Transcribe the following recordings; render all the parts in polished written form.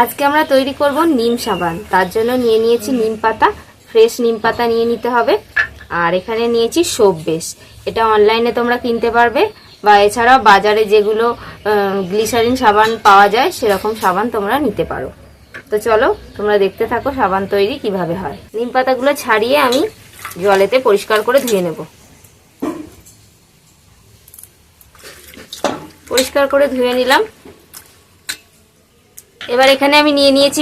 আজকে আমরা তৈরি করব নিম সাবান। তার জন্য নিয়ে নিয়েছি নিম পাতা, ফ্রেশ নিম পাতা নিয়ে নিতে হবে। আর এখানে নিয়েছি সোপ বেস, এটা অনলাইনে তোমরা কিনতে পারবে বা এছাড়াও বাজারে যেগুলো গ্লিসারিন সাবান পাওয়া যায় সেরকম সাবান তোমরা নিতে পারো। তো চলো তোমরা দেখতে থাকো সাবান তৈরি কিভাবে হয়। নিম পাতাগুলো ছাড়িয়ে আমি জলেতে পরিষ্কার করে ধুয়ে নেব। পরিষ্কার করে ধুয়ে নিলাম। এবার এখানে আমি নিয়ে নিয়েছি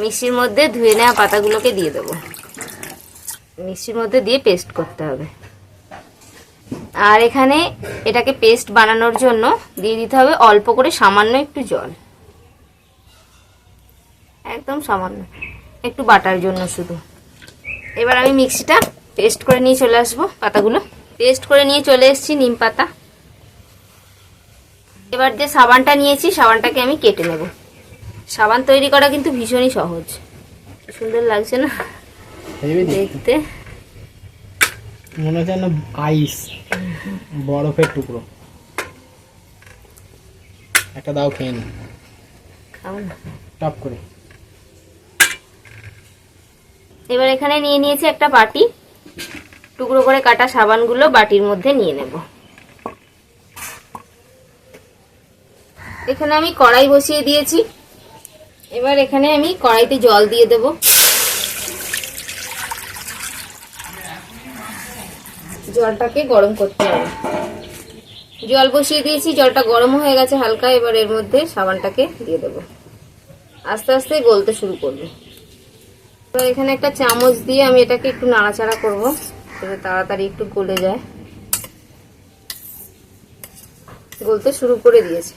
মিক্সির মধ্যে ধুয়ে নেওয়া পাতাগুলোকে দিয়ে দেবো। মিক্সির মধ্যে দিয়ে পেস্ট করতে হবে। আর এখানে এটাকে পেস্ট বানানোর জন্য দিয়ে দিতে হবে অল্প করে সামান্য একটু জল, একদম সামান্য একটু বাটার জন্য শুধু। এবার আমি মিক্সিটা পেস্ট করে নিয়ে চলে আসবো। পাতাগুলো পেস্ট করে নিয়ে চলে এসেছি নিম পাতা। এবার যে সাবানটা নিয়েছি সাবানটাকে আমি কেটে নেব। সাবান তৈরি করা কিন্তু ভীষণই সহজ। সুন্দর লাগছে না দেখতে? মনে হচ্ছে না আইস, বরফের টুকরো। একটা দাও, খেয়ে নি। খাও না টপ করে। এবার এখানে নিয়ে নিয়েছি একটা বাটি, টুকরো করে কাটা সাবানগুলো বাটির মধ্যে নিয়ে নেব। এখানে আমি কড়াই বসিয়ে দিয়েছি। এবার এখানে আমি কড়াইতে জল দিয়ে দেব। জলটাকে গরম করতে হবে। জল বসিয়ে দিয়েছি, জলটা গরম হয়ে গেছে হালকা। এবার এর মধ্যে সাবানটাকে দিয়ে দেব। আস্তে আস্তে গলতে শুরু করবে। এবার এখানে একটা চামচ দিয়ে আমি এটাকে একটু নাড়াচাড়া করব যাতে তাড়াতাড়ি একটু গলে যায়। গলতে শুরু করে দিয়েছে।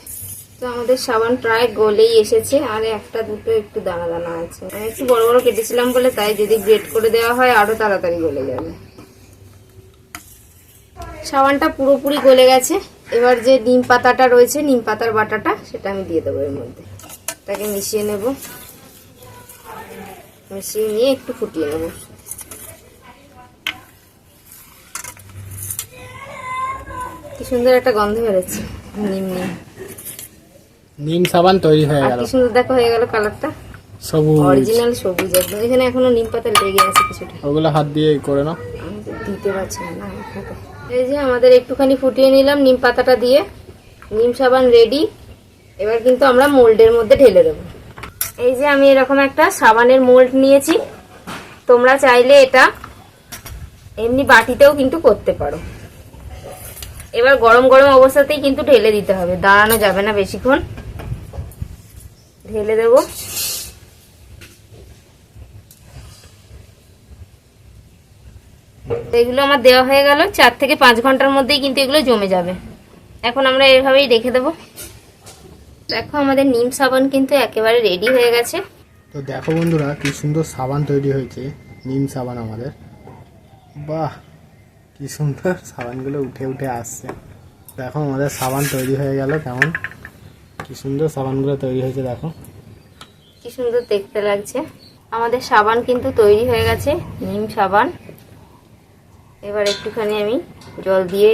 তো আমাদের সাবান প্রায় গলেই এসেছে। আর একটা দুটো একটু দানা দানা আছে। আমি একটু বড় বড় কেটেছিলাম বলে তাই, যদি গ্রেট করে দেওয়া হয় আরো তাড়াতাড়ি গলে যাবে। সাবানটা পুরোপুরি গলে গেছে। এবার যে নিম পাতাটা রয়েছে, নিম পাতার বাটাটা, সেটা আমি দিয়ে দেবো এর মধ্যে। এটাকে মিশিয়ে নেব। মিশিয়ে নিয়ে একটু ফুটিয়ে নেব। কি সুন্দর একটা গন্ধ বেরোচ্ছে নিম নিম। নিম সাবান তৈরি হয়ে গেল। কি সুন্দর দেখো হয়ে গেল কালারটা, সবুজ, অরিজিনাল সবুজ একদম। এখানে এখনো নিম পাতা লেগে আছে কিছুটা, ওগুলো হাত দিয়ে করে নাও। আমি তো দিতে পারছি না। এই যে আমাদের একটুখানি ফুটিয়ে নিলাম নিম পাতাটা দিয়ে। নিম সাবান রেডি। এবার কিন্তু আমরা মোল্ডের মধ্যে ঢেলে দেবো। এই যে আমি এরকম একটা সাবানের মোল্ড নিয়েছি। তোমরা চাইলে এটা এমনি বাটিতেও কিন্তু করতে পারো। এবার গরম গরম অবস্থাতেই কিন্তু ঢেলে দিতে হবে, দাঁড়ানো যাবে না বেশিক্ষণ। ঢেলে দেব। এগুলো আমার দেওয়া হয়ে গেল। 4 থেকে 5 ঘন্টার মধ্যেই কিন্তু এগুলো জমে যাবে। এখন আমরা এভাবেই রেখে দেব। দেখো আমাদের নিম সাবান কিন্তু একেবারে রেডি হয়ে গেছে। তো দেখো বন্ধুরা, কি সুন্দর সাবান তৈরি হয়েছে, নিম সাবান আমাদের। বাহ, কি সুন্দর সাবানগুলো উঠে উঠে আসছে। দেখো আমাদের সাবান তৈরি হয়ে গেল। কেমন কি সুন্দর সাবানগুলো তৈরি হয়েছে, দেখো কি সুন্দর দেখতে লাগছে। আমাদের সাবান কিন্তু তৈরি হয়ে গেছে, নিম সাবান। এবার একটুখানি আমি জল দিয়ে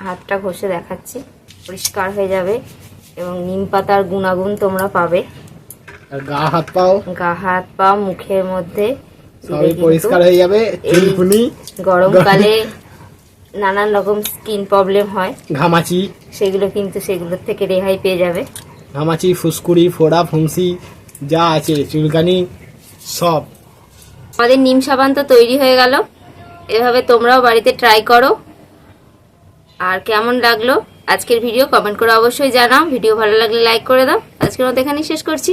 হাতটা ঘষে দেখাচ্ছি, পরিষ্কার হয়ে যাবে এবং নিম পাতার গুণাগুণ তোমরা পাবে। আর গা হাত পাও মুখের মধ্যে সবই পরিষ্কার হয়ে যাবে। চুলকুনি, গরমকালে নানান রকম স্কিন প্রবলেম হয়, ঘামাচি, সেগুলোর থেকে রেহাই পেয়ে যাবে। ঘামাচি, ফুসকুড়ি, ফোড়া, ফুংসি যা আছে, চুলকানি, সব। আমাদের নিম সাবান তো তৈরি হয়ে গেল। এভাবে তোমরাও বাড়িতে ট্রাই করো। আর কেমন লাগলো আজকের ভিডিও কমেন্ট করে অবশ্যই জানাও। ভিডিও ভালো লাগলে লাইক করে দাও। আজকের মতো এখানেই শেষ করছি।